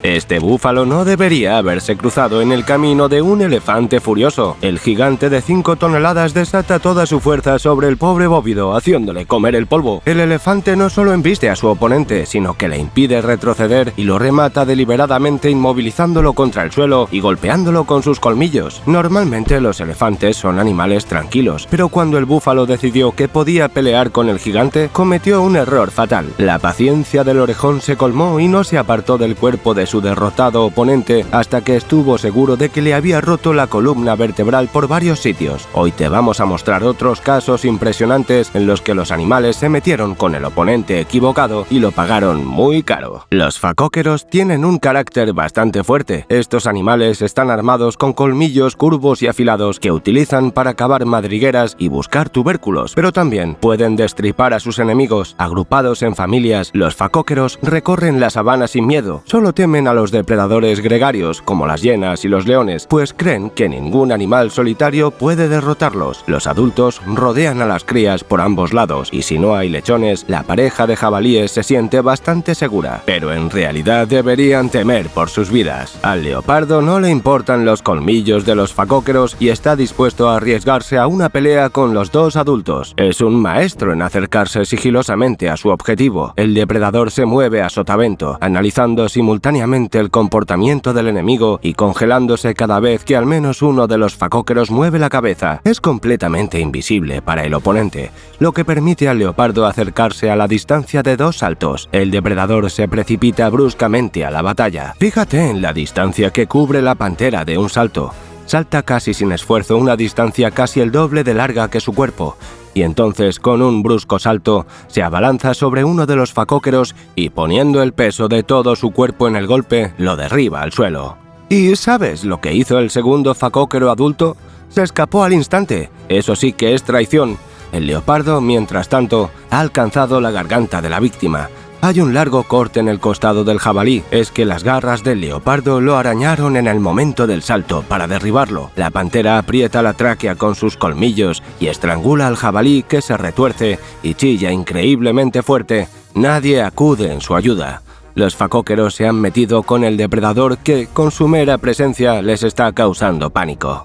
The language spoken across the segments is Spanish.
Este búfalo no debería haberse cruzado en el camino de un elefante furioso. El gigante de 5 toneladas desata toda su fuerza sobre el pobre bóvido, haciéndole comer el polvo. El elefante no solo embiste a su oponente, sino que le impide retroceder y lo remata deliberadamente, inmovilizándolo contra el suelo y golpeándolo con sus colmillos. Normalmente los elefantes son animales tranquilos, pero cuando el búfalo decidió que podía pelear con el gigante, cometió un error fatal. La paciencia del orejón se colmó y no se apartó del cuerpo de su derrotado oponente hasta que estuvo seguro de que le había roto la columna vertebral por varios sitios. Hoy te vamos a mostrar otros casos impresionantes en los que los animales se metieron con el oponente equivocado y lo pagaron muy caro. Los facóqueros tienen un carácter bastante fuerte. Estos animales están armados con colmillos curvos y afilados que utilizan para cavar madrigueras y buscar tubérculos, pero también pueden destripar a sus enemigos. Agrupados en familias, los facóqueros recorren la sabana sin miedo. Solo temen a los depredadores gregarios, como las hienas y los leones, pues creen que ningún animal solitario puede derrotarlos. Los adultos rodean a las crías por ambos lados, y si no hay lechones, la pareja de jabalíes se siente bastante segura. Pero en realidad deberían temer por sus vidas. Al leopardo no le importan los colmillos de los facóqueros y está dispuesto a arriesgarse a una pelea con los dos adultos. Es un maestro en acercarse sigilosamente a su objetivo. El depredador se mueve a sotavento, analizando simultáneamente el comportamiento del enemigo y congelándose cada vez que al menos uno de los facóqueros mueve la cabeza. Es completamente invisible para el oponente, lo que permite al leopardo acercarse a la distancia de 2 saltos. El depredador se precipita bruscamente a la batalla. Fíjate en la distancia que cubre la pantera de un salto. Salta casi sin esfuerzo una distancia casi el doble de larga que su cuerpo, y entonces con un brusco salto se abalanza sobre uno de los facóqueros y poniendo el peso de todo su cuerpo en el golpe, lo derriba al suelo. ¿Y sabes lo que hizo el segundo facóquero adulto? Se escapó al instante. Eso sí que es traición. El leopardo, mientras tanto, ha alcanzado la garganta de la víctima. Hay un largo corte en el costado del jabalí. Es que las garras del leopardo lo arañaron en el momento del salto para derribarlo. La pantera aprieta la tráquea con sus colmillos y estrangula al jabalí, que se retuerce y chilla increíblemente fuerte. Nadie acude en su ayuda. Los facóqueros se han metido con el depredador que, con su mera presencia, les está causando pánico.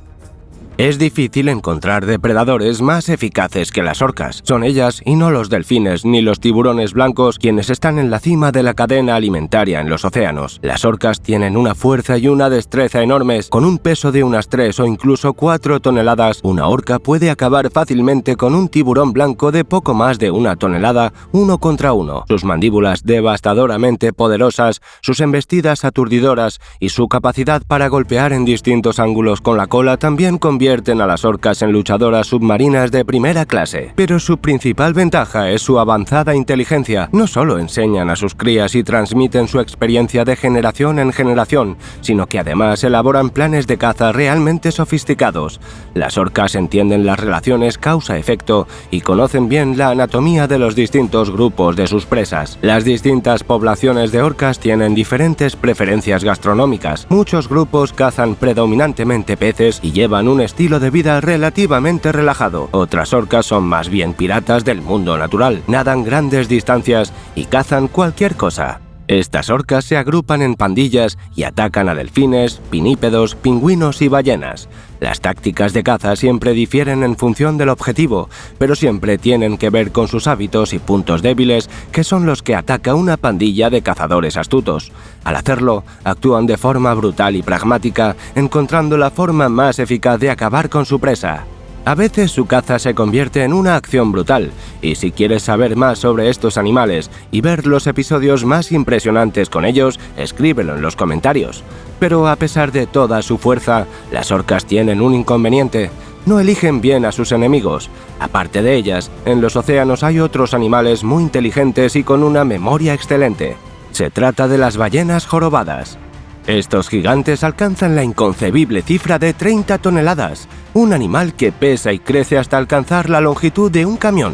Es difícil encontrar depredadores más eficaces que las orcas. Son ellas y no los delfines ni los tiburones blancos quienes están en la cima de la cadena alimentaria en los océanos. Las orcas tienen una fuerza y una destreza enormes. Con un peso de unas 3 o incluso 4 toneladas, una orca puede acabar fácilmente con un tiburón blanco de poco más de 1 tonelada, 1 contra 1. Sus mandíbulas devastadoramente poderosas, sus embestidas aturdidoras y su capacidad para golpear en distintos ángulos con la cola también convierten a las orcas en luchadoras submarinas de primera clase. Pero su principal ventaja es su avanzada inteligencia. No solo enseñan a sus crías y transmiten su experiencia de generación en generación, sino que además elaboran planes de caza realmente sofisticados. Las orcas entienden las relaciones causa-efecto y conocen bien la anatomía de los distintos grupos de sus presas. Las distintas poblaciones de orcas tienen diferentes preferencias gastronómicas. Muchos grupos cazan predominantemente peces y llevan un estilo de vida relativamente relajado. Otras orcas son más bien piratas del mundo natural, nadan grandes distancias y cazan cualquier cosa. Estas orcas se agrupan en pandillas y atacan a delfines, pinípedos, pingüinos y ballenas. Las tácticas de caza siempre difieren en función del objetivo, pero siempre tienen que ver con sus hábitos y puntos débiles, que son los que ataca una pandilla de cazadores astutos. Al hacerlo, actúan de forma brutal y pragmática, encontrando la forma más eficaz de acabar con su presa. A veces su caza se convierte en una acción brutal, y si quieres saber más sobre estos animales y ver los episodios más impresionantes con ellos, escríbelo en los comentarios. Pero a pesar de toda su fuerza, las orcas tienen un inconveniente: no eligen bien a sus enemigos. Aparte de ellas, en los océanos hay otros animales muy inteligentes y con una memoria excelente. Se trata de las ballenas jorobadas. Estos gigantes alcanzan la inconcebible cifra de 30 toneladas, un animal que pesa y crece hasta alcanzar la longitud de un camión.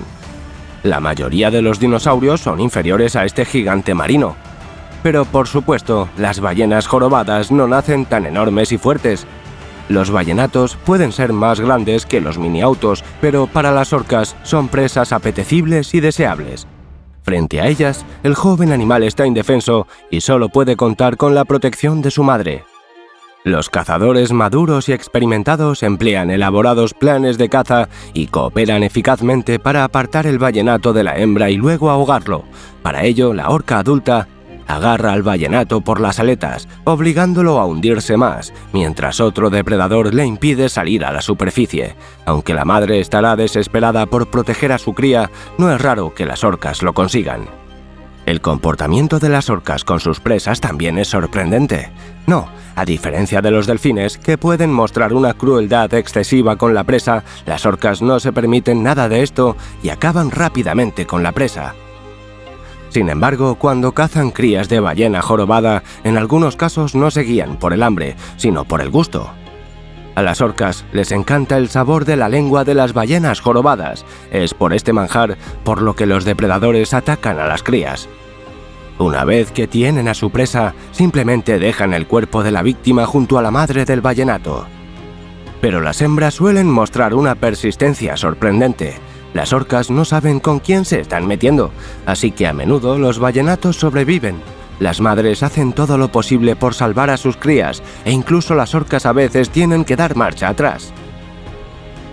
La mayoría de los dinosaurios son inferiores a este gigante marino. Pero por supuesto, las ballenas jorobadas no nacen tan enormes y fuertes. Los ballenatos pueden ser más grandes que los miniautos, pero para las orcas son presas apetecibles y deseables. Frente a ellas, el joven animal está indefenso y solo puede contar con la protección de su madre. Los cazadores maduros y experimentados emplean elaborados planes de caza y cooperan eficazmente para apartar el vallenato de la hembra y luego ahogarlo. Para ello, la orca adulta agarra al vallenato por las aletas, obligándolo a hundirse más, mientras otro depredador le impide salir a la superficie. Aunque la madre estará desesperada por proteger a su cría, no es raro que las orcas lo consigan. El comportamiento de las orcas con sus presas también es sorprendente. No, a diferencia de los delfines, que pueden mostrar una crueldad excesiva con la presa, las orcas no se permiten nada de esto y acaban rápidamente con la presa. Sin embargo, cuando cazan crías de ballena jorobada, en algunos casos no se guían por el hambre, sino por el gusto. A las orcas les encanta el sabor de la lengua de las ballenas jorobadas. Es por este manjar por lo que los depredadores atacan a las crías. Una vez que tienen a su presa, simplemente dejan el cuerpo de la víctima junto a la madre del vallenato. Pero las hembras suelen mostrar una persistencia sorprendente. Las orcas no saben con quién se están metiendo, así que a menudo los vallenatos sobreviven. Las madres hacen todo lo posible por salvar a sus crías, e incluso las orcas a veces tienen que dar marcha atrás.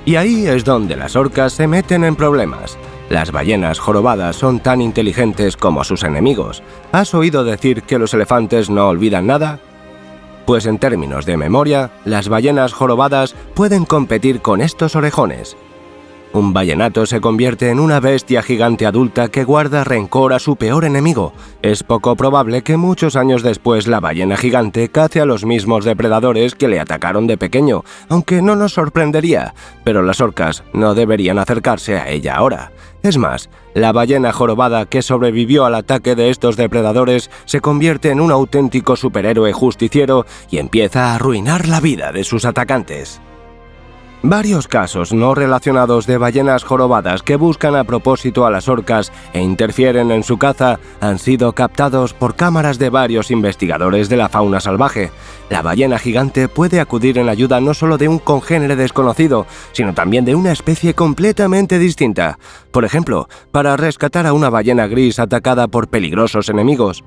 Y ahí es donde las orcas se meten en problemas. Las ballenas jorobadas son tan inteligentes como sus enemigos. ¿Has oído decir que los elefantes no olvidan nada? Pues en términos de memoria, las ballenas jorobadas pueden competir con estos orejones. Un vallenato se convierte en una bestia gigante adulta que guarda rencor a su peor enemigo. Es poco probable que muchos años después la ballena gigante cace a los mismos depredadores que le atacaron de pequeño, aunque no nos sorprendería, pero las orcas no deberían acercarse a ella ahora. Es más, la ballena jorobada que sobrevivió al ataque de estos depredadores se convierte en un auténtico superhéroe justiciero y empieza a arruinar la vida de sus atacantes. Varios casos no relacionados de ballenas jorobadas que buscan a propósito a las orcas e interfieren en su caza han sido captados por cámaras de varios investigadores de la fauna salvaje. La ballena gigante puede acudir en ayuda no solo de un congénere desconocido, sino también de una especie completamente distinta. Por ejemplo, para rescatar a una ballena gris atacada por peligrosos enemigos.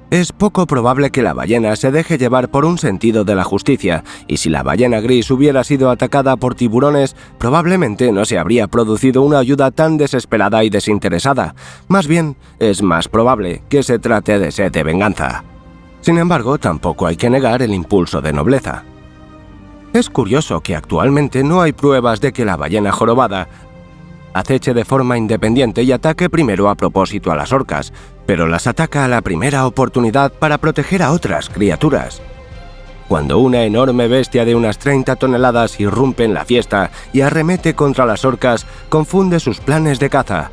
Es poco probable que la ballena se deje llevar por un sentido de la justicia, y si la ballena gris hubiera sido atacada por tiburones, probablemente no se habría producido una ayuda tan desesperada y desinteresada. Más bien, es más probable que se trate de sed de venganza. Sin embargo, tampoco hay que negar el impulso de nobleza. Es curioso que actualmente no hay pruebas de que la ballena jorobada aceche de forma independiente y ataque primero a propósito a las orcas, pero las ataca a la primera oportunidad para proteger a otras criaturas. Cuando una enorme bestia de unas 30 toneladas irrumpe en la fiesta y arremete contra las orcas, confunde sus planes de caza.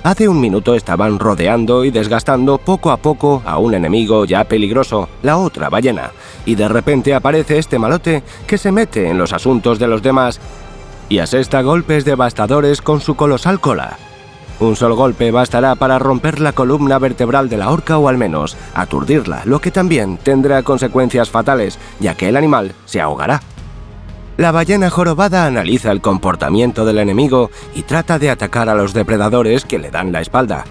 Hace un minuto estaban rodeando y desgastando poco a poco a un enemigo ya peligroso, la otra ballena, y de repente aparece este malote que se mete en los asuntos de los demás y asesta golpes devastadores con su colosal cola. Un solo golpe bastará para romper la columna vertebral de la orca o al menos aturdirla, lo que también tendrá consecuencias fatales, ya que el animal se ahogará. La ballena jorobada analiza el comportamiento del enemigo y trata de atacar a los depredadores que le dan la espalda.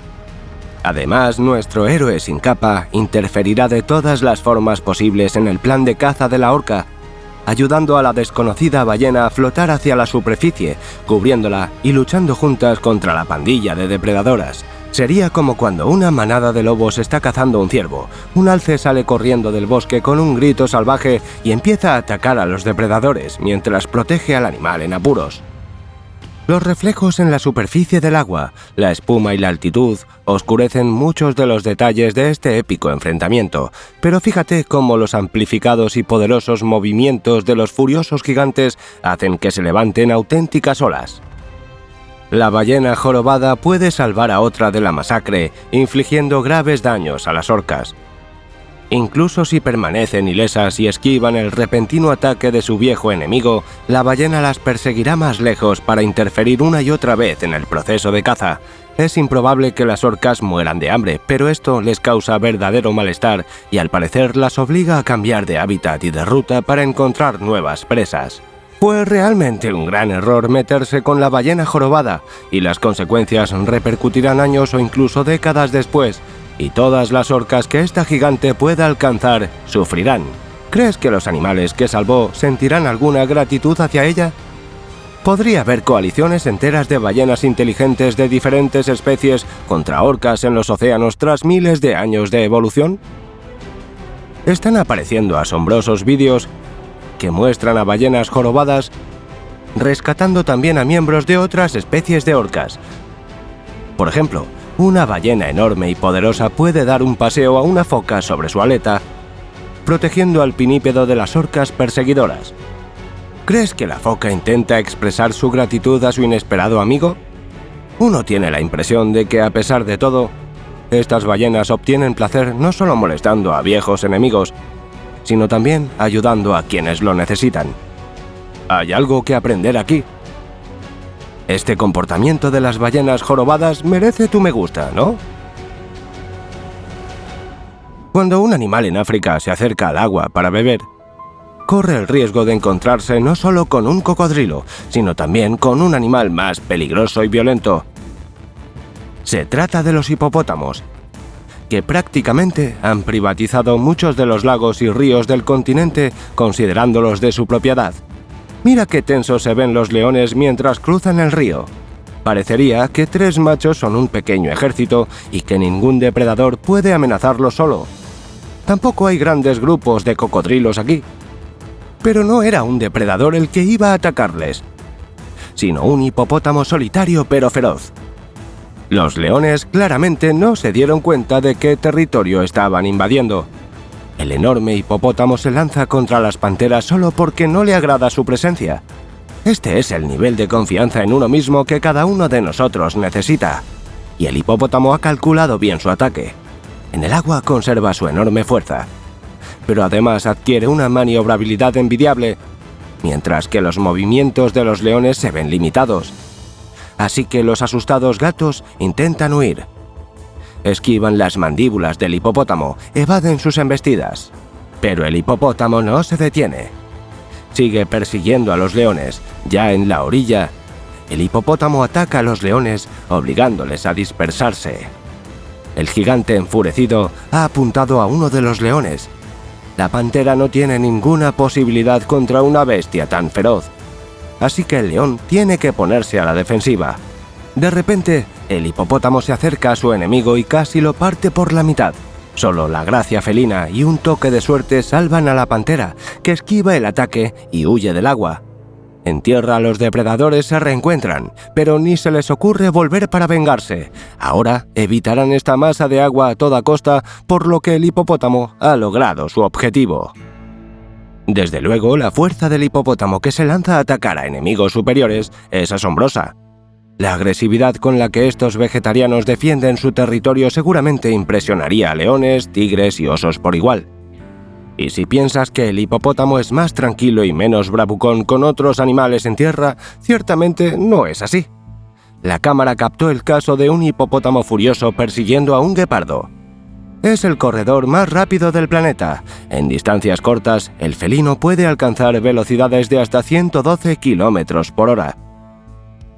Además, nuestro héroe sin capa interferirá de todas las formas posibles en el plan de caza de la orca, ayudando a la desconocida ballena a flotar hacia la superficie, cubriéndola y luchando juntas contra la pandilla de depredadoras. Sería como cuando una manada de lobos está cazando un ciervo. Un alce sale corriendo del bosque con un grito salvaje y empieza a atacar a los depredadores, mientras protege al animal en apuros. Los reflejos en la superficie del agua, la espuma y la altitud oscurecen muchos de los detalles de este épico enfrentamiento, pero fíjate cómo los amplificados y poderosos movimientos de los furiosos gigantes hacen que se levanten auténticas olas. La ballena jorobada puede salvar a otra de la masacre, infligiendo graves daños a las orcas. Incluso si permanecen ilesas y esquivan el repentino ataque de su viejo enemigo, la ballena las perseguirá más lejos para interferir una y otra vez en el proceso de caza. Es improbable que las orcas mueran de hambre, pero esto les causa verdadero malestar y al parecer las obliga a cambiar de hábitat y de ruta para encontrar nuevas presas. Fue realmente un gran error meterse con la ballena jorobada, y las consecuencias repercutirán años o incluso décadas después, y todas las orcas que esta gigante pueda alcanzar sufrirán. ¿Crees que los animales que salvó sentirán alguna gratitud hacia ella? ¿Podría haber coaliciones enteras de ballenas inteligentes de diferentes especies contra orcas en los océanos tras miles de años de evolución? Están apareciendo asombrosos vídeos que muestran a ballenas jorobadas rescatando también a miembros de otras especies de orcas. Por ejemplo, una ballena enorme y poderosa puede dar un paseo a una foca sobre su aleta, protegiendo al pinípedo de las orcas perseguidoras. ¿Crees que la foca intenta expresar su gratitud a su inesperado amigo? Uno tiene la impresión de que, a pesar de todo, estas ballenas obtienen placer no solo molestando a viejos enemigos, sino también ayudando a quienes lo necesitan. Hay algo que aprender aquí. Este comportamiento de las ballenas jorobadas merece tu me gusta, ¿no? Cuando un animal en África se acerca al agua para beber, corre el riesgo de encontrarse no solo con un cocodrilo, sino también con un animal más peligroso y violento. Se trata de los hipopótamos, que prácticamente han privatizado muchos de los lagos y ríos del continente considerándolos de su propiedad. Mira qué tensos se ven los leones mientras cruzan el río. Parecería que 3 machos son un pequeño ejército y que ningún depredador puede amenazarlos solo. Tampoco hay grandes grupos de cocodrilos aquí. Pero no era un depredador el que iba a atacarles, sino un hipopótamo solitario pero feroz. Los leones claramente no se dieron cuenta de qué territorio estaban invadiendo. El enorme hipopótamo se lanza contra las panteras solo porque no le agrada su presencia. Este es el nivel de confianza en uno mismo que cada uno de nosotros necesita. Y el hipopótamo ha calculado bien su ataque. En el agua conserva su enorme fuerza, pero además adquiere una maniobrabilidad envidiable, mientras que los movimientos de los leones se ven limitados. Así que los asustados gatos intentan huir. Esquivan las mandíbulas del hipopótamo, evaden sus embestidas. Pero el hipopótamo no se detiene. Sigue persiguiendo a los leones. Ya en la orilla, el hipopótamo ataca a los leones, obligándoles a dispersarse. El gigante enfurecido ha apuntado a uno de los leones. La pantera no tiene ninguna posibilidad contra una bestia tan feroz, así que el león tiene que ponerse a la defensiva. De repente, el hipopótamo se acerca a su enemigo y casi lo parte por la mitad. Solo la gracia felina y un toque de suerte salvan a la pantera, que esquiva el ataque y huye del agua. En tierra los depredadores se reencuentran, pero ni se les ocurre volver para vengarse. Ahora evitarán esta masa de agua a toda costa, por lo que el hipopótamo ha logrado su objetivo. Desde luego, la fuerza del hipopótamo que se lanza a atacar a enemigos superiores es asombrosa. La agresividad con la que estos vegetarianos defienden su territorio seguramente impresionaría a leones, tigres y osos por igual. Y si piensas que el hipopótamo es más tranquilo y menos bravucón con otros animales en tierra, ciertamente no es así. La cámara captó el caso de un hipopótamo furioso persiguiendo a un guepardo. Es el corredor más rápido del planeta. En distancias cortas, el felino puede alcanzar velocidades de hasta 112 km por hora,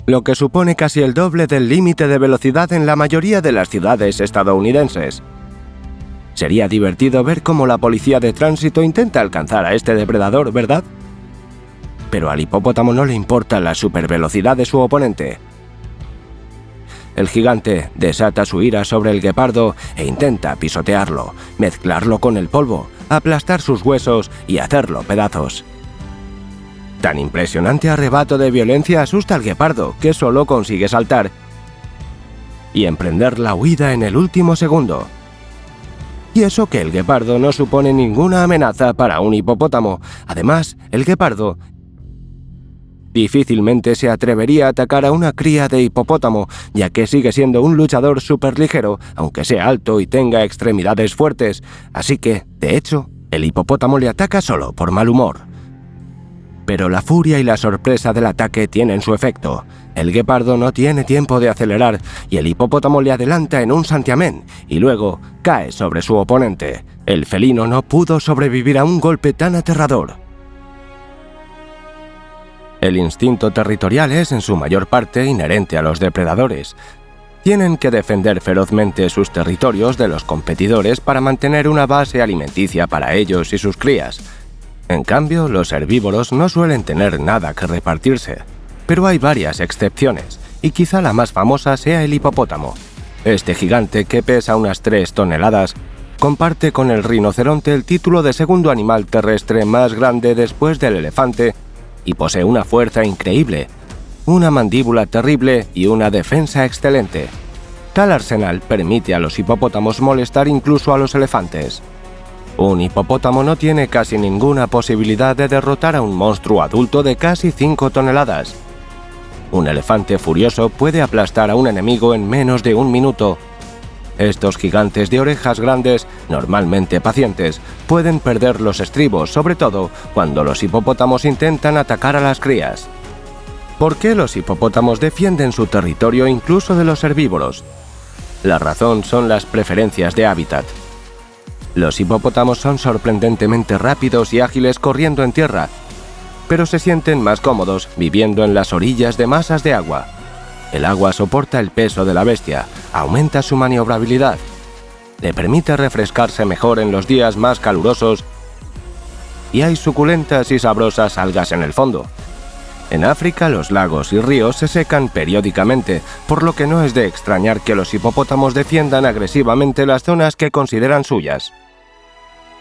lo que supone casi el doble del límite de velocidad en la mayoría de las ciudades estadounidenses. Sería divertido ver cómo la policía de tránsito intenta alcanzar a este depredador, ¿verdad? Pero al hipopótamo no le importa la supervelocidad de su oponente. El gigante desata su ira sobre el guepardo e intenta pisotearlo, mezclarlo con el polvo, aplastar sus huesos y hacerlo pedazos. Tan impresionante arrebato de violencia asusta al guepardo, que solo consigue saltar y emprender la huida en el último segundo. Y eso que el guepardo no supone ninguna amenaza para un hipopótamo. Además, el guepardo difícilmente se atrevería a atacar a una cría de hipopótamo, ya que sigue siendo un luchador superligero, aunque sea alto y tenga extremidades fuertes. Así que, de hecho, el hipopótamo le ataca solo por mal humor. Pero la furia y la sorpresa del ataque tienen su efecto. El guepardo no tiene tiempo de acelerar y el hipopótamo le adelanta en un santiamén y luego cae sobre su oponente. El felino no pudo sobrevivir a un golpe tan aterrador. El instinto territorial es en su mayor parte inherente a los depredadores. Tienen que defender ferozmente sus territorios de los competidores para mantener una base alimenticia para ellos y sus crías. En cambio, los herbívoros no suelen tener nada que repartirse. Pero hay varias excepciones, y quizá la más famosa sea el hipopótamo. Este gigante, que pesa unas 3 toneladas, comparte con el rinoceronte el título de segundo animal terrestre más grande después del elefante y posee una fuerza increíble, una mandíbula terrible y una defensa excelente. Tal arsenal permite a los hipopótamos molestar incluso a los elefantes. Un hipopótamo no tiene casi ninguna posibilidad de derrotar a un monstruo adulto de casi 5 toneladas. Un elefante furioso puede aplastar a un enemigo en menos de 1 minuto. Estos gigantes de orejas grandes, normalmente pacientes, pueden perder los estribos, sobre todo cuando los hipopótamos intentan atacar a las crías. ¿Por qué los hipopótamos defienden su territorio incluso de los herbívoros? La razón son las preferencias de hábitat. Los hipopótamos son sorprendentemente rápidos y ágiles corriendo en tierra, pero se sienten más cómodos viviendo en las orillas de masas de agua. El agua soporta el peso de la bestia, aumenta su maniobrabilidad, le permite refrescarse mejor en los días más calurosos y hay suculentas y sabrosas algas en el fondo. En África, los lagos y ríos se secan periódicamente, por lo que no es de extrañar que los hipopótamos defiendan agresivamente las zonas que consideran suyas.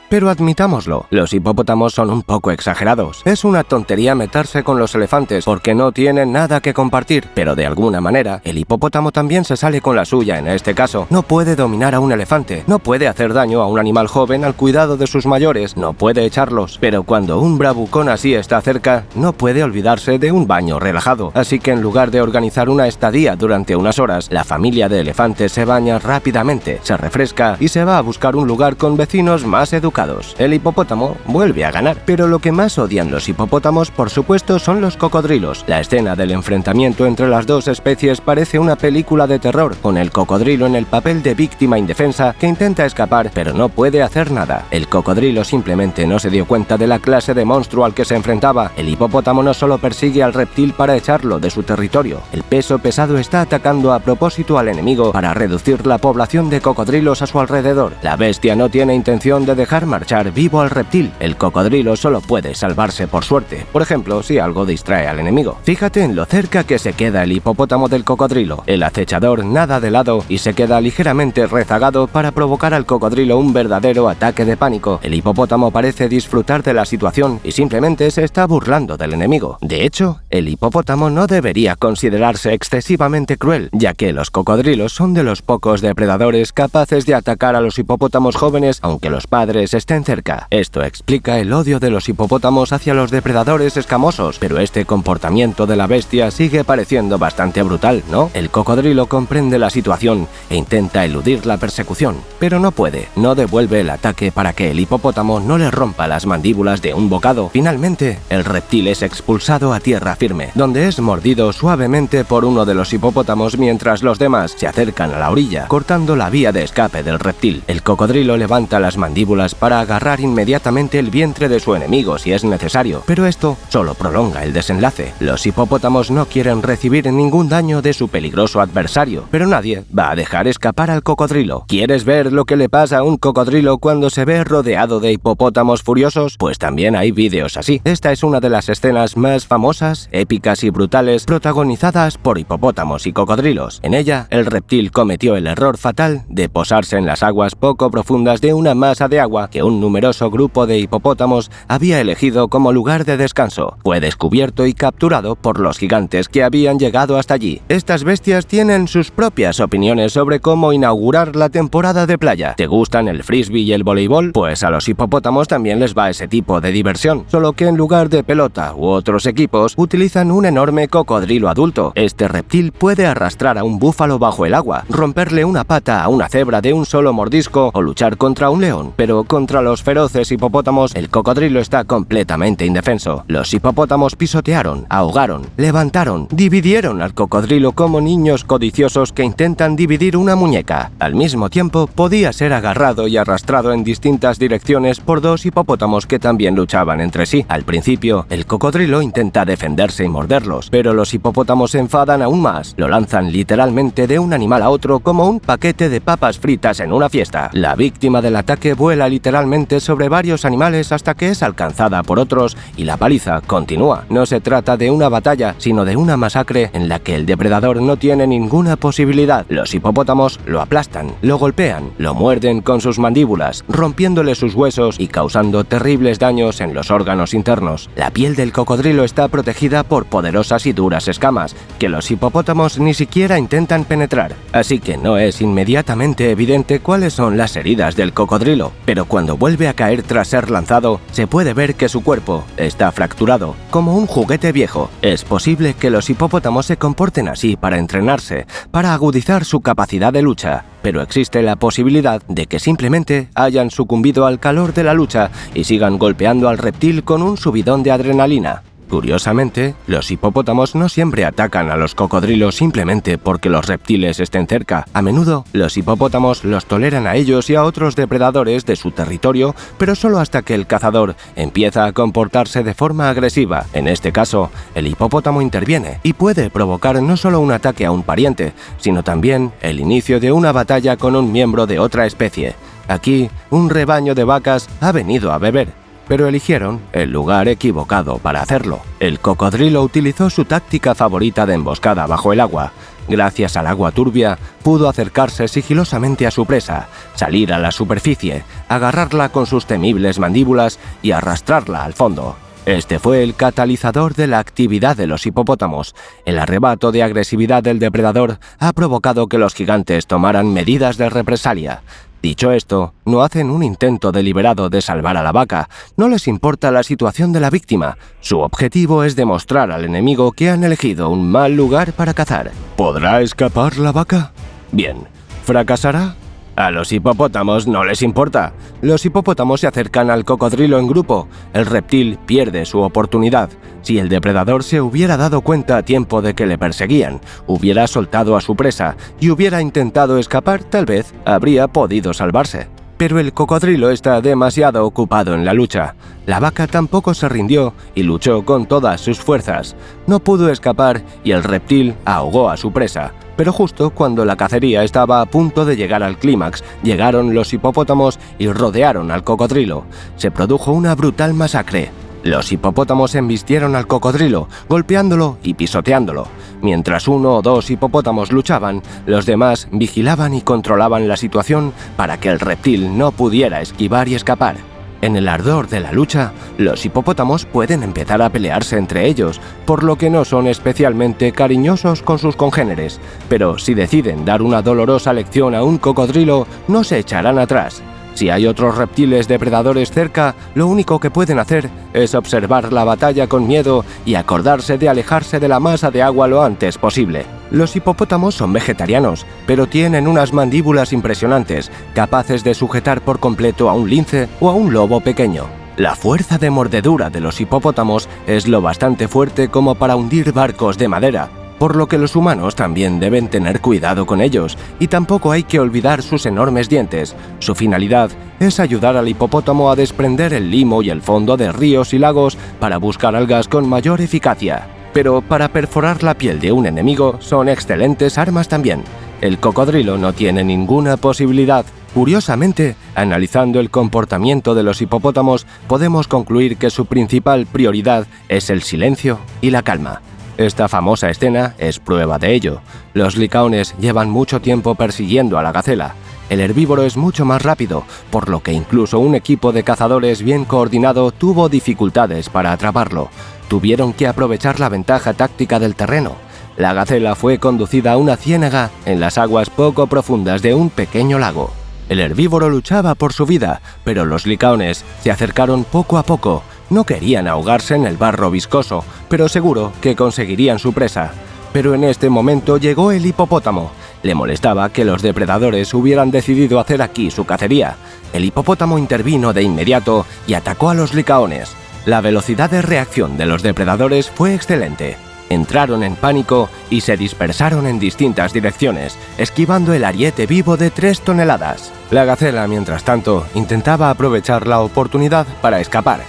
Pero admitámoslo, los hipopótamos son un poco exagerados. Es una tontería meterse con los elefantes porque no tienen nada que compartir, pero de alguna manera, el hipopótamo también se sale con la suya en este caso. No puede dominar a un elefante, no puede hacer daño a un animal joven al cuidado de sus mayores, no puede echarlos. Pero cuando un bravucón así está cerca, no puede olvidarse de un baño relajado. Así que en lugar de organizar una estadía durante unas horas, la familia de elefantes se baña rápidamente, se refresca y se va a buscar un lugar con vecinos más educados. El hipopótamo vuelve a ganar, pero lo que más odian los hipopótamos, por supuesto, son los cocodrilos. La escena del enfrentamiento entre las dos especies parece una película de terror, con el cocodrilo en el papel de víctima indefensa que intenta escapar, pero no puede hacer nada. El cocodrilo simplemente no se dio cuenta de la clase de monstruo al que se enfrentaba. El hipopótamo no solo persigue al reptil para echarlo de su territorio, el peso pesado está atacando a propósito al enemigo para reducir la población de cocodrilos a su alrededor. La bestia no tiene intención de dejar marchar vivo al reptil. El cocodrilo solo puede salvarse por suerte, por ejemplo, si algo distrae al enemigo. Fíjate en lo cerca que se queda el hipopótamo del cocodrilo. El acechador nada de lado y se queda ligeramente rezagado para provocar al cocodrilo un verdadero ataque de pánico. El hipopótamo parece disfrutar de la situación y simplemente se está burlando del enemigo. De hecho, el hipopótamo no debería considerarse excesivamente cruel, ya que los cocodrilos son de los pocos depredadores capaces de atacar a los hipopótamos jóvenes aunque los padres estén cerca. Esto explica el odio de los hipopótamos hacia los depredadores escamosos, pero este comportamiento de la bestia sigue pareciendo bastante brutal, ¿no? El cocodrilo comprende la situación e intenta eludir la persecución, pero no puede. No devuelve el ataque para que el hipopótamo no le rompa las mandíbulas de un bocado. Finalmente, el reptil es expulsado a tierra firme, donde es mordido suavemente por uno de los hipopótamos mientras los demás se acercan a la orilla, cortando la vía de escape del reptil. El cocodrilo levanta las mandíbulas para agarrar inmediatamente el vientre de su enemigo si es necesario, pero esto solo prolonga el desenlace. Los hipopótamos no quieren recibir ningún daño de su peligroso adversario, pero nadie va a dejar escapar al cocodrilo. ¿Quieres ver lo que le pasa a un cocodrilo cuando se ve rodeado de hipopótamos furiosos? Pues también hay vídeos así. Esta es una de las escenas más famosas, épicas y brutales protagonizadas por hipopótamos y cocodrilos. En ella, el reptil cometió el error fatal de posarse en las aguas poco profundas de una masa de agua que un numeroso grupo de hipopótamos había elegido como lugar de descanso. Fue descubierto y capturado por los gigantes que habían llegado hasta allí. Estas bestias tienen sus propias opiniones sobre cómo inaugurar la temporada de playa. ¿Te gustan el frisbee y el voleibol? Pues a los hipopótamos también les va ese tipo de diversión, solo que en lugar de pelota u otros equipos, utilizan un enorme cocodrilo adulto. Este reptil puede arrastrar a un búfalo bajo el agua, romperle una pata a una cebra de un solo mordisco o luchar contra un león, pero contra los feroces hipopótamos, el cocodrilo está completamente indefenso. Los hipopótamos pisotearon, ahogaron, levantaron, dividieron al cocodrilo como niños codiciosos que intentan dividir una muñeca. Al mismo tiempo, podía ser agarrado y arrastrado en distintas direcciones por dos hipopótamos que también luchaban entre sí. Al principio, el cocodrilo intenta defenderse pelearse y morderlos, pero los hipopótamos se enfadan aún más, lo lanzan literalmente de un animal a otro como un paquete de papas fritas en una fiesta. La víctima del ataque vuela literalmente sobre varios animales hasta que es alcanzada por otros y la paliza continúa. No se trata de una batalla, sino de una masacre en la que el depredador no tiene ninguna posibilidad. Los hipopótamos lo aplastan, lo golpean, lo muerden con sus mandíbulas, rompiéndole sus huesos y causando terribles daños en los órganos internos. La piel del cocodrilo está protegida por poderosas y duras escamas, que los hipopótamos ni siquiera intentan penetrar, así que no es inmediatamente evidente cuáles son las heridas del cocodrilo, pero cuando vuelve a caer tras ser lanzado, se puede ver que su cuerpo está fracturado, como un juguete viejo. Es posible que los hipopótamos se comporten así para entrenarse, para agudizar su capacidad de lucha, pero existe la posibilidad de que simplemente hayan sucumbido al calor de la lucha y sigan golpeando al reptil con un subidón de adrenalina. Curiosamente, los hipopótamos no siempre atacan a los cocodrilos simplemente porque los reptiles estén cerca. A menudo, los hipopótamos los toleran a ellos y a otros depredadores de su territorio, pero solo hasta que el cazador empieza a comportarse de forma agresiva. En este caso, el hipopótamo interviene y puede provocar no solo un ataque a un pariente, sino también el inicio de una batalla con un miembro de otra especie. Aquí, un rebaño de vacas ha venido a beber, pero eligieron el lugar equivocado para hacerlo. El cocodrilo utilizó su táctica favorita de emboscada bajo el agua. Gracias al agua turbia, pudo acercarse sigilosamente a su presa, salir a la superficie, agarrarla con sus temibles mandíbulas y arrastrarla al fondo. Este fue el catalizador de la actividad de los hipopótamos. El arrebato de agresividad del depredador ha provocado que los gigantes tomaran medidas de represalia. Dicho esto, no hacen un intento deliberado de salvar a la vaca, no les importa la situación de la víctima. Su objetivo es demostrar al enemigo que han elegido un mal lugar para cazar. ¿Podrá escapar la vaca? Bien. ¿Fracasará? A los hipopótamos no les importa. Los hipopótamos se acercan al cocodrilo en grupo. El reptil pierde su oportunidad. Si el depredador se hubiera dado cuenta a tiempo de que le perseguían, hubiera soltado a su presa y hubiera intentado escapar, tal vez habría podido salvarse. Pero el cocodrilo está demasiado ocupado en la lucha. La vaca tampoco se rindió y luchó con todas sus fuerzas. No pudo escapar y el reptil ahogó a su presa. Pero justo cuando la cacería estaba a punto de llegar al clímax, llegaron los hipopótamos y rodearon al cocodrilo. Se produjo una brutal masacre. Los hipopótamos embistieron al cocodrilo, golpeándolo y pisoteándolo. Mientras uno o dos hipopótamos luchaban, los demás vigilaban y controlaban la situación para que el reptil no pudiera esquivar y escapar. En el ardor de la lucha, los hipopótamos pueden empezar a pelearse entre ellos, por lo que no son especialmente cariñosos con sus congéneres, pero si deciden dar una dolorosa lección a un cocodrilo, no se echarán atrás. Si hay otros reptiles depredadores cerca, lo único que pueden hacer es observar la batalla con miedo y acordarse de alejarse de la masa de agua lo antes posible. Los hipopótamos son vegetarianos, pero tienen unas mandíbulas impresionantes, capaces de sujetar por completo a un lince o a un lobo pequeño. La fuerza de mordedura de los hipopótamos es lo bastante fuerte como para hundir barcos de madera, por lo que los humanos también deben tener cuidado con ellos, y tampoco hay que olvidar sus enormes dientes. Su finalidad es ayudar al hipopótamo a desprender el limo y el fondo de ríos y lagos para buscar algas con mayor eficacia. Pero para perforar la piel de un enemigo son excelentes armas también. El cocodrilo no tiene ninguna posibilidad. Curiosamente, analizando el comportamiento de los hipopótamos, podemos concluir que su principal prioridad es el silencio y la calma. Esta famosa escena es prueba de ello. Los licaones llevan mucho tiempo persiguiendo a la gacela. El herbívoro es mucho más rápido, por lo que incluso un equipo de cazadores bien coordinado tuvo dificultades para atraparlo. Tuvieron que aprovechar la ventaja táctica del terreno. La gacela fue conducida a una ciénaga en las aguas poco profundas de un pequeño lago. El herbívoro luchaba por su vida, pero los licaones se acercaron poco a poco. No querían ahogarse en el barro viscoso, pero seguro que conseguirían su presa. Pero en este momento llegó el hipopótamo. Le molestaba que los depredadores hubieran decidido hacer aquí su cacería. El hipopótamo intervino de inmediato y atacó a los licaones. La velocidad de reacción de los depredadores fue excelente. Entraron en pánico y se dispersaron en distintas direcciones, esquivando el ariete vivo de 3 toneladas. La gacela, mientras tanto, intentaba aprovechar la oportunidad para escapar.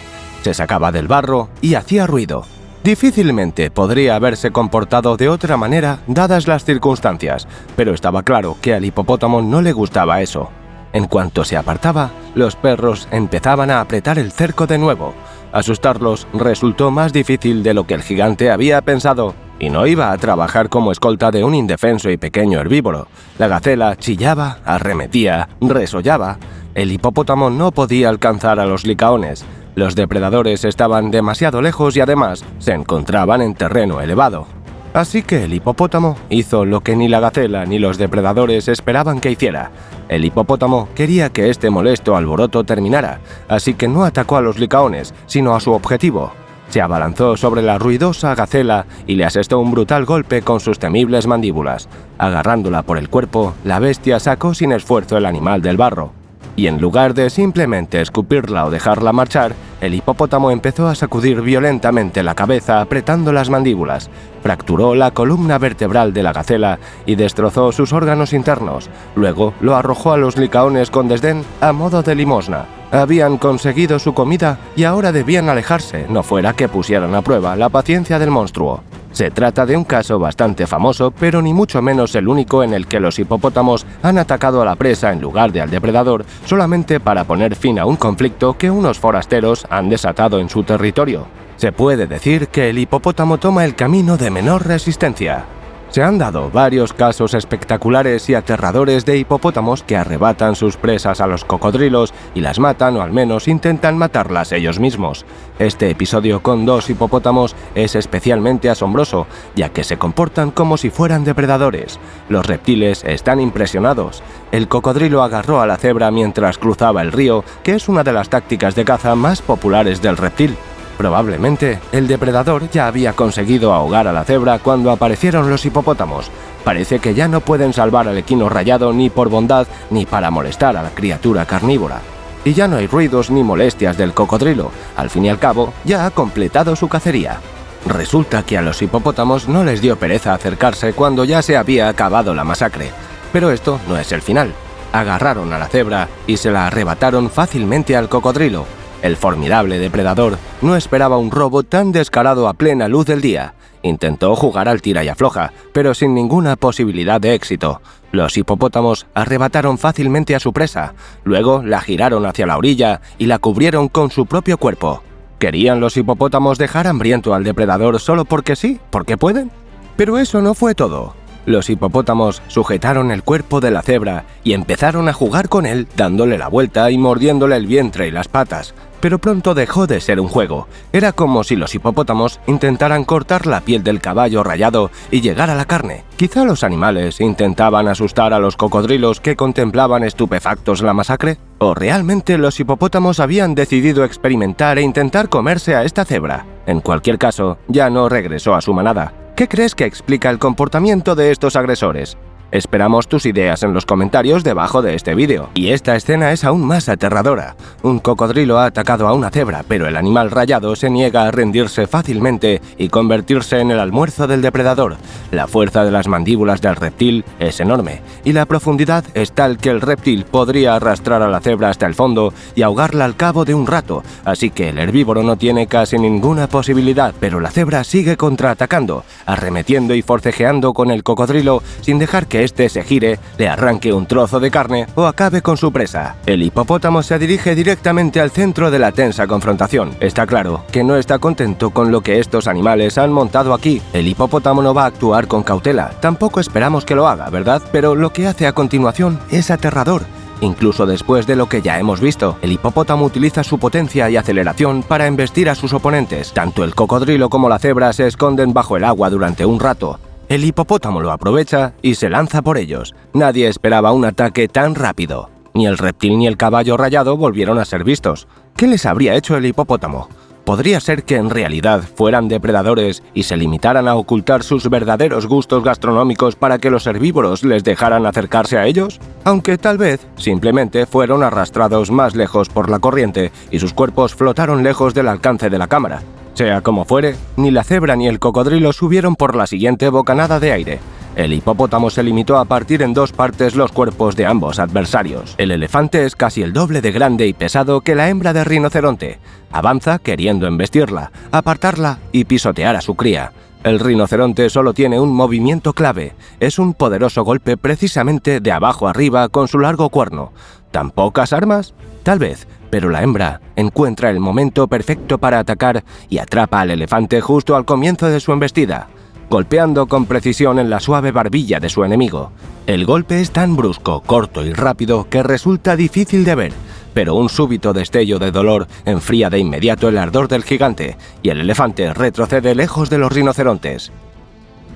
Se sacaba del barro y hacía ruido. Difícilmente podría haberse comportado de otra manera dadas las circunstancias, pero estaba claro que al hipopótamo no le gustaba eso. En cuanto se apartaba, los perros empezaban a apretar el cerco de nuevo. Asustarlos resultó más difícil de lo que el gigante había pensado, y no iba a trabajar como escolta de un indefenso y pequeño herbívoro. La gacela chillaba, arremetía, resollaba. El hipopótamo no podía alcanzar a los licaones. Los depredadores estaban demasiado lejos y además se encontraban en terreno elevado. Así que el hipopótamo hizo lo que ni la gacela ni los depredadores esperaban que hiciera. El hipopótamo quería que este molesto alboroto terminara, así que no atacó a los licaones, sino a su objetivo. Se abalanzó sobre la ruidosa gacela y le asestó un brutal golpe con sus temibles mandíbulas. Agarrándola por el cuerpo, la bestia sacó sin esfuerzo el animal del barro. Y en lugar de simplemente escupirla o dejarla marchar, el hipopótamo empezó a sacudir violentamente la cabeza apretando las mandíbulas, fracturó la columna vertebral de la gacela y destrozó sus órganos internos. Luego lo arrojó a los licaones con desdén a modo de limosna. Habían conseguido su comida y ahora debían alejarse, no fuera que pusieran a prueba la paciencia del monstruo. Se trata de un caso bastante famoso, pero ni mucho menos el único en el que los hipopótamos han atacado a la presa en lugar de al depredador solamente para poner fin a un conflicto que unos forasteros han desatado en su territorio. Se puede decir que el hipopótamo toma el camino de menor resistencia. Se han dado varios casos espectaculares y aterradores de hipopótamos que arrebatan sus presas a los cocodrilos y las matan o al menos intentan matarlas ellos mismos. Este episodio con 2 hipopótamos es especialmente asombroso, ya que se comportan como si fueran depredadores. Los reptiles están impresionados. El cocodrilo agarró a la cebra mientras cruzaba el río, que es una de las tácticas de caza más populares del reptil. Probablemente, el depredador ya había conseguido ahogar a la cebra cuando aparecieron los hipopótamos. Parece que ya no pueden salvar al equino rayado ni por bondad ni para molestar a la criatura carnívora. Y ya no hay ruidos ni molestias del cocodrilo. Al fin y al cabo, ya ha completado su cacería. Resulta que a los hipopótamos no les dio pereza acercarse cuando ya se había acabado la masacre. Pero esto no es el final. Agarraron a la cebra y se la arrebataron fácilmente al cocodrilo. El formidable depredador no esperaba un robo tan descarado a plena luz del día. Intentó jugar al tira y afloja, pero sin ninguna posibilidad de éxito. Los hipopótamos arrebataron fácilmente a su presa, luego la giraron hacia la orilla y la cubrieron con su propio cuerpo. ¿Querían los hipopótamos dejar hambriento al depredador solo porque sí, porque pueden? Pero eso no fue todo. Los hipopótamos sujetaron el cuerpo de la cebra y empezaron a jugar con él, dándole la vuelta y mordiéndole el vientre y las patas. Pero pronto dejó de ser un juego. Era como si los hipopótamos intentaran cortar la piel del caballo rayado y llegar a la carne. Quizá los animales intentaban asustar a los cocodrilos que contemplaban estupefactos la masacre. ¿O realmente los hipopótamos habían decidido experimentar e intentar comerse a esta cebra? En cualquier caso, ya no regresó a su manada. ¿Qué crees que explica el comportamiento de estos agresores? Esperamos tus ideas en los comentarios debajo de este vídeo. Y esta escena es aún más aterradora. Un cocodrilo ha atacado a una cebra, pero el animal rayado se niega a rendirse fácilmente y convertirse en el almuerzo del depredador. La fuerza de las mandíbulas del reptil es enorme, y la profundidad es tal que el reptil podría arrastrar a la cebra hasta el fondo y ahogarla al cabo de un rato, así que el herbívoro no tiene casi ninguna posibilidad, pero la cebra sigue contraatacando, arremetiendo y forcejeando con el cocodrilo sin dejar que este se gire, le arranque un trozo de carne o acabe con su presa. El hipopótamo se dirige directamente al centro de la tensa confrontación. Está claro que no está contento con lo que estos animales han montado aquí. El hipopótamo no va a actuar con cautela, tampoco esperamos que lo haga, ¿verdad? Pero lo que hace a continuación es aterrador. Incluso después de lo que ya hemos visto, el hipopótamo utiliza su potencia y aceleración para embestir a sus oponentes. Tanto el cocodrilo como la cebra se esconden bajo el agua durante un rato. El hipopótamo lo aprovecha y se lanza por ellos. Nadie esperaba un ataque tan rápido. Ni el reptil ni el caballo rayado volvieron a ser vistos. ¿Qué les habría hecho el hipopótamo? ¿Podría ser que en realidad fueran depredadores y se limitaran a ocultar sus verdaderos gustos gastronómicos para que los herbívoros les dejaran acercarse a ellos? Aunque tal vez simplemente fueron arrastrados más lejos por la corriente y sus cuerpos flotaron lejos del alcance de la cámara. Sea como fuere, ni la cebra ni el cocodrilo subieron por la siguiente bocanada de aire. El hipopótamo se limitó a partir en dos partes los cuerpos de ambos adversarios. El elefante es casi el doble de grande y pesado que la hembra de rinoceronte. Avanza queriendo embestirla, apartarla y pisotear a su cría. El rinoceronte solo tiene un movimiento clave, es un poderoso golpe precisamente de abajo arriba con su largo cuerno. ¿Tan pocas armas? Tal vez, pero la hembra encuentra el momento perfecto para atacar y atrapa al elefante justo al comienzo de su embestida, golpeando con precisión en la suave barbilla de su enemigo. El golpe es tan brusco, corto y rápido que resulta difícil de ver, pero un súbito destello de dolor enfría de inmediato el ardor del gigante y el elefante retrocede lejos de los rinocerontes.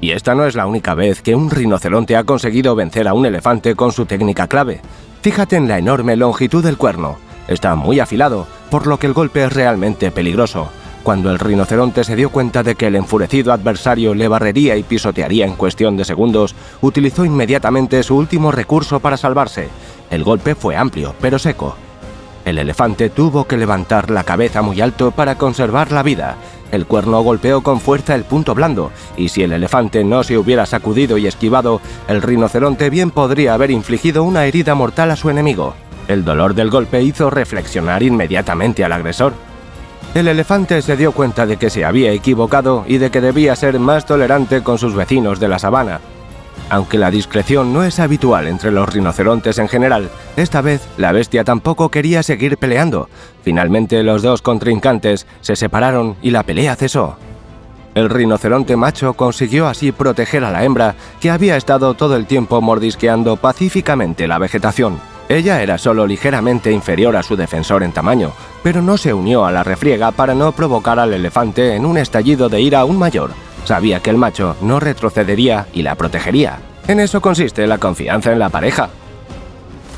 Y esta no es la única vez que un rinoceronte ha conseguido vencer a un elefante con su técnica clave. Fíjate en la enorme longitud del cuerno. Está muy afilado, por lo que el golpe es realmente peligroso. Cuando el rinoceronte se dio cuenta de que el enfurecido adversario le barrería y pisotearía en cuestión de segundos, utilizó inmediatamente su último recurso para salvarse. El golpe fue amplio, pero seco. El elefante tuvo que levantar la cabeza muy alto para conservar la vida. El cuerno golpeó con fuerza el punto blando, y si el elefante no se hubiera sacudido y esquivado, el rinoceronte bien podría haber infligido una herida mortal a su enemigo. El dolor del golpe hizo reflexionar inmediatamente al agresor. El elefante se dio cuenta de que se había equivocado y de que debía ser más tolerante con sus vecinos de la sabana. Aunque la discreción no es habitual entre los rinocerontes en general, esta vez la bestia tampoco quería seguir peleando. Finalmente los dos contrincantes se separaron y la pelea cesó. El rinoceronte macho consiguió así proteger a la hembra, que había estado todo el tiempo mordisqueando pacíficamente la vegetación. Ella era solo ligeramente inferior a su defensor en tamaño, pero no se unió a la refriega para no provocar al elefante en un estallido de ira aún mayor. Sabía que el macho no retrocedería y la protegería. En eso consiste la confianza en la pareja.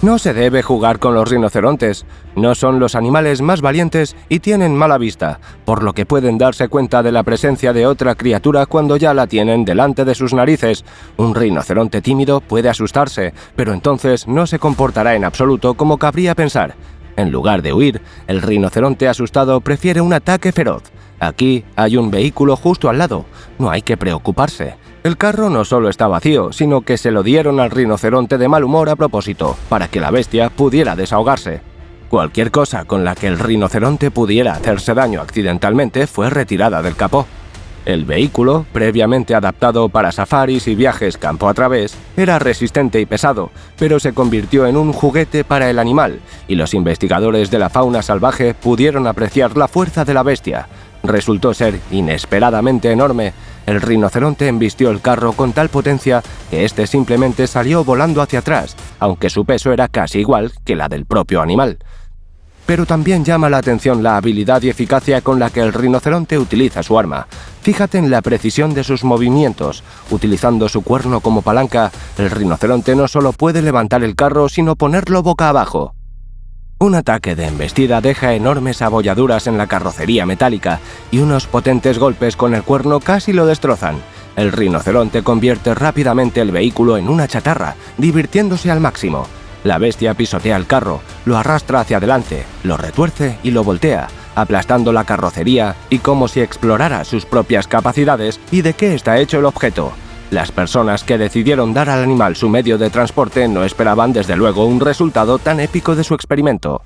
No se debe jugar con los rinocerontes. No son los animales más valientes y tienen mala vista, por lo que pueden darse cuenta de la presencia de otra criatura cuando ya la tienen delante de sus narices. Un rinoceronte tímido puede asustarse, pero entonces no se comportará en absoluto como cabría pensar. En lugar de huir, el rinoceronte asustado prefiere un ataque feroz. Aquí hay un vehículo justo al lado, no hay que preocuparse. El carro no solo está vacío, sino que se lo dieron al rinoceronte de mal humor a propósito, para que la bestia pudiera desahogarse. Cualquier cosa con la que el rinoceronte pudiera hacerse daño accidentalmente fue retirada del capó. El vehículo, previamente adaptado para safaris y viajes campo a través, era resistente y pesado, pero se convirtió en un juguete para el animal, y los investigadores de la fauna salvaje pudieron apreciar la fuerza de la bestia. Resultó ser inesperadamente enorme. El rinoceronte embistió el carro con tal potencia que éste simplemente salió volando hacia atrás, aunque su peso era casi igual que la del propio animal. Pero también llama la atención la habilidad y eficacia con la que el rinoceronte utiliza su arma. Fíjate en la precisión de sus movimientos. Utilizando su cuerno como palanca, el rinoceronte no solo puede levantar el carro, sino ponerlo boca abajo. Un ataque de embestida deja enormes abolladuras en la carrocería metálica y unos potentes golpes con el cuerno casi lo destrozan. El rinoceronte convierte rápidamente el vehículo en una chatarra, divirtiéndose al máximo. La bestia pisotea el carro, lo arrastra hacia adelante, lo retuerce y lo voltea, aplastando la carrocería y como si explorara sus propias capacidades y de qué está hecho el objeto. Las personas que decidieron dar al animal su medio de transporte no esperaban desde luego un resultado tan épico de su experimento.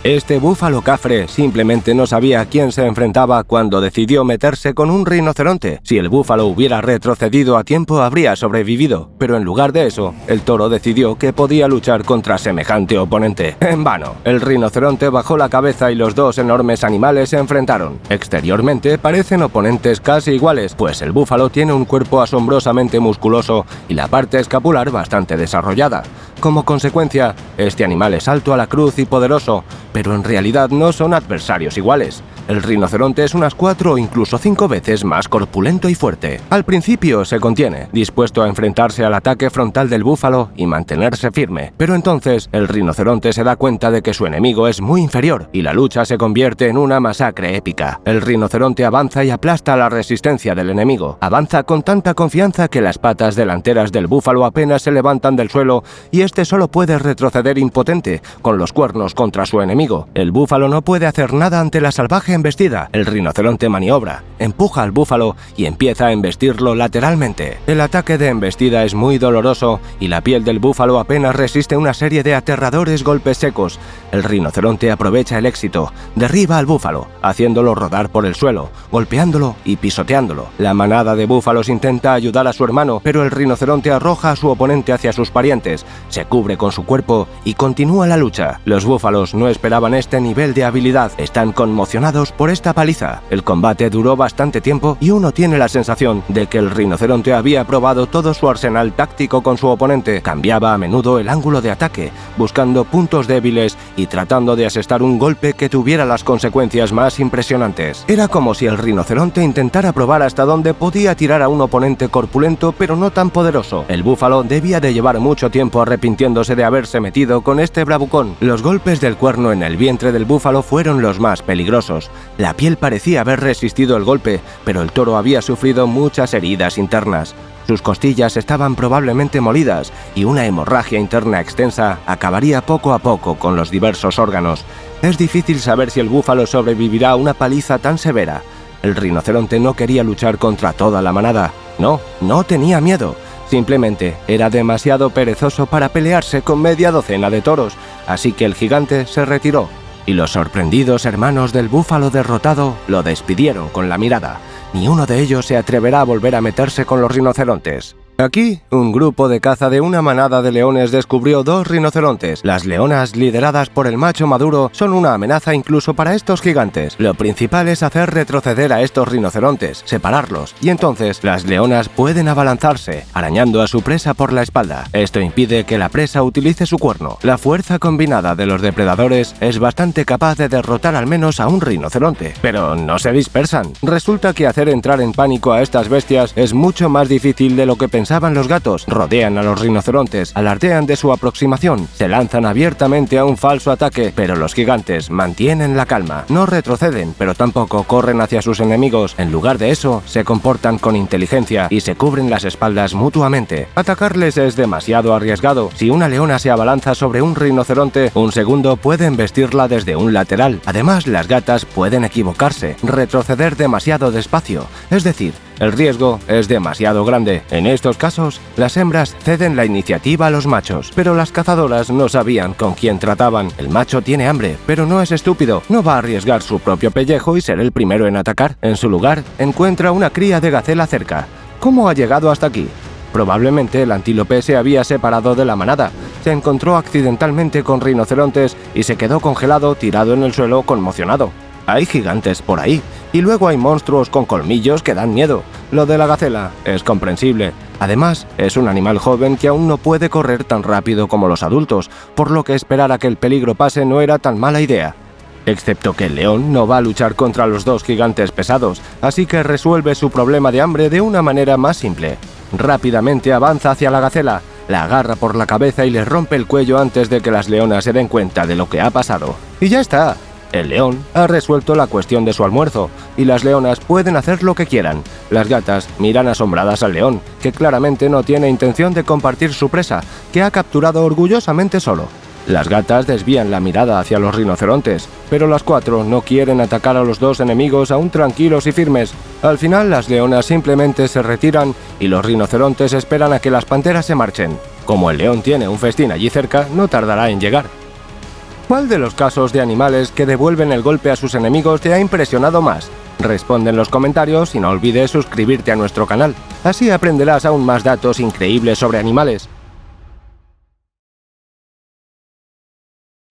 Este búfalo cafre simplemente no sabía a quién se enfrentaba cuando decidió meterse con un rinoceronte. Si el búfalo hubiera retrocedido a tiempo, habría sobrevivido, pero en lugar de eso, el toro decidió que podía luchar contra semejante oponente. En vano, el rinoceronte bajó la cabeza y los dos enormes animales se enfrentaron. Exteriormente parecen oponentes casi iguales, pues el búfalo tiene un cuerpo asombrosamente musculoso y la parte escapular bastante desarrollada. Como consecuencia, este animal es alto a la cruz y poderoso, pero en realidad no son adversarios iguales. El rinoceronte es unas 4 o incluso 5 veces más corpulento y fuerte. Al principio se contiene, dispuesto a enfrentarse al ataque frontal del búfalo y mantenerse firme, pero entonces el rinoceronte se da cuenta de que su enemigo es muy inferior y la lucha se convierte en una masacre épica. El rinoceronte avanza y aplasta la resistencia del enemigo. Avanza con tanta confianza que las patas delanteras del búfalo apenas se levantan del suelo y este solo puede retroceder impotente, con los cuernos contra su enemigo. enemigo. El búfalo no puede hacer nada ante la salvaje embestida. El rinoceronte maniobra, empuja al búfalo y empieza a embestirlo lateralmente. El ataque de embestida es muy doloroso y la piel del búfalo apenas resiste una serie de aterradores golpes secos. El rinoceronte aprovecha el éxito, derriba al búfalo, haciéndolo rodar por el suelo, golpeándolo y pisoteándolo. La manada de búfalos intenta ayudar a su hermano, pero el rinoceronte arroja a su oponente hacia sus parientes, se cubre con su cuerpo y continúa la lucha. Los búfalos no esperaban este nivel de habilidad, están conmocionados por esta paliza. El combate duró bastante tiempo y uno tiene la sensación de que el rinoceronte había probado todo su arsenal táctico con su oponente. Cambiaba a menudo el ángulo de ataque, buscando puntos débiles y tratando de asestar un golpe que tuviera las consecuencias más impresionantes. Era como si el rinoceronte intentara probar hasta dónde podía tirar a un oponente corpulento pero no tan poderoso. El búfalo debía de llevar mucho tiempo arrepintiéndose de haberse metido con este bravucón. Los golpes del cuerno en el vientre del búfalo fueron los más peligrosos. La piel parecía haber resistido el golpe, pero el toro había sufrido muchas heridas internas. Sus costillas estaban probablemente molidas y una hemorragia interna extensa acabaría poco a poco con los diversos órganos. Es difícil saber si el búfalo sobrevivirá a una paliza tan severa. El rinoceronte no quería luchar contra toda la manada. No tenía miedo. Simplemente era demasiado perezoso para pelearse con media docena de toros, así que el gigante se retiró. Y los sorprendidos hermanos del búfalo derrotado lo despidieron con la mirada. Ni uno de ellos se atreverá a volver a meterse con los rinocerontes. Aquí, un grupo de caza de una manada de leones descubrió dos rinocerontes. Las leonas, lideradas por el macho maduro, son una amenaza incluso para estos gigantes. Lo principal es hacer retroceder a estos rinocerontes, separarlos, y entonces las leonas pueden abalanzarse, arañando a su presa por la espalda. Esto impide que la presa utilice su cuerno. La fuerza combinada de los depredadores es bastante capaz de derrotar al menos a un rinoceronte. Pero no se dispersan. Resulta que hacer entrar en pánico a estas bestias es mucho más difícil de lo que pensaban los gatos. Rodean a los rinocerontes, alardean de su aproximación, se lanzan abiertamente a un falso ataque, pero los gigantes mantienen la calma. No retroceden, pero tampoco corren hacia sus enemigos. En lugar de eso, se comportan con inteligencia y se cubren las espaldas mutuamente. Atacarles es demasiado arriesgado. Si una leona se abalanza sobre un rinoceronte, un segundo puede embestirla desde un lateral. Además, las gatas pueden equivocarse, retroceder demasiado despacio, es decir, el riesgo es demasiado grande. En estos casos, las hembras ceden la iniciativa a los machos, pero las cazadoras no sabían con quién trataban. El macho tiene hambre, pero no es estúpido. No va a arriesgar su propio pellejo y ser el primero en atacar. En su lugar, encuentra una cría de gacela cerca. ¿Cómo ha llegado hasta aquí? Probablemente el antílope se había separado de la manada, se encontró accidentalmente con rinocerontes y se quedó congelado tirado en el suelo conmocionado. Hay gigantes por ahí, y luego hay monstruos con colmillos que dan miedo. Lo de la gacela es comprensible. Además, es un animal joven que aún no puede correr tan rápido como los adultos, por lo que esperar a que el peligro pase no era tan mala idea. Excepto que el león no va a luchar contra los dos gigantes pesados, así que resuelve su problema de hambre de una manera más simple. Rápidamente avanza hacia la gacela, la agarra por la cabeza y le rompe el cuello antes de que las leonas se den cuenta de lo que ha pasado. ¡Y ya está! El león ha resuelto la cuestión de su almuerzo, y las leonas pueden hacer lo que quieran. Las gatas miran asombradas al león, que claramente no tiene intención de compartir su presa, que ha capturado orgullosamente solo. Las gatas desvían la mirada hacia los rinocerontes, pero las cuatro no quieren atacar a los dos enemigos aún tranquilos y firmes. Al final, las leonas simplemente se retiran y los rinocerontes esperan a que las panteras se marchen. Como el león tiene un festín allí cerca, no tardará en llegar. ¿Cuál de los casos de animales que devuelven el golpe a sus enemigos te ha impresionado más? Responde en los comentarios y no olvides suscribirte a nuestro canal. Así aprenderás aún más datos increíbles sobre animales.